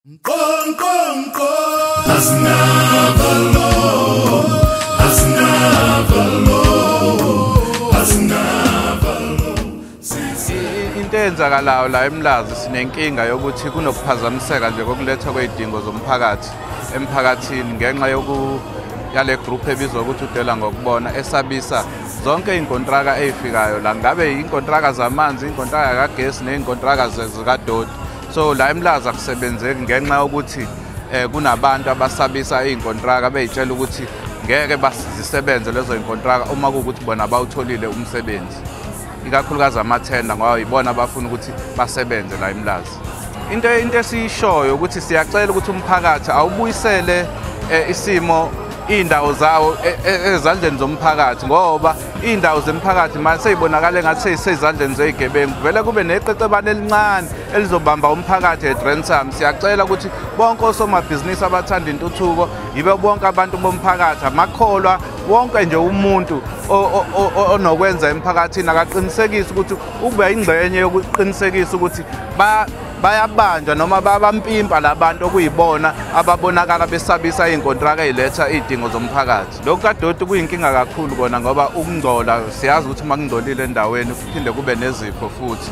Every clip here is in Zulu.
Into eyenzakalayo la eMlazi sinenkinga yokuthi kunokuphazamiseka nje kokulethwa kwezidingo zomphakathi emphakathini ngenxa yale group ebizwa ukuthi udela ngokubona esabisa zonke inkontraka ezifikayo la ngabe inkontraka zamanzi, inkontraka kagesi nezinkontraka zikadoti. So la eMlazi akusebenzeki ngenxa yokuthi kunabantu abasabisa izinkontraka bezitshela ukuthi ngeke basisebenze lezo inkontraka uma kuukuthi bona bawutholile umsebenzi. Ikakhulukazi amathenda ngoba yibona abafuna ukuthi basebenze la eMlazi. Into esiyishoyo ukuthi siyacela ukuthi umphakathi awubuyisele isimo indawo zawo ezandleni zomphakathi ngoba indawo zemphakathi manje seyibonakala ngathi seyizandleni zezigebengu vele kube neqeqebane elincane elizobamba umphakathi eDrentham. Siyacela ukuthi bonke osomabhizinisi abathanda intuthuko yibe bonke abantu bomphakathi amakholwa wonke nje umuntu onokwenza emphakathini akaqinisekisa ukuthi ube ingxenye yokuqinisekisa ukuthi bayabanjwa noma babampimpa labantu okuyibona ababonakala besabisa izinkontraka eziletha izidingo zomphakathi. Lokhu kadoti kuyinkinga kakhulu kona ngoba ukungcola siyazi ukuthi makungcolile endaweni kuphinde kube nezifo futhi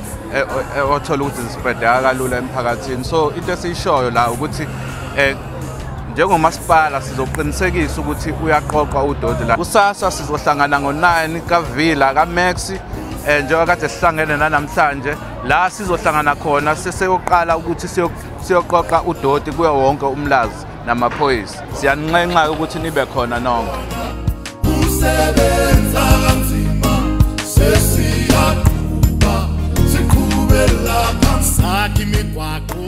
othola ukuthi zispreadeka kalula emphakathini. So into esiyishoyo la ukuthi njengomasipala sizoqinisekisa ukuthi uyaqoqa udoti la. Kusasa sizohlangana ngo9 kaVila kaMax njengoba kade sihlangene namhlanje la sizohlangana khona seseyoqala ukuthi siyoqoqa udoti kuyo wonke uMlazi namaphoyisa. Siyanxenxa ukuthi nibe khona nonke. Usebenza kanzima sesiyaqhubeka siqhubela phansi imigwaqo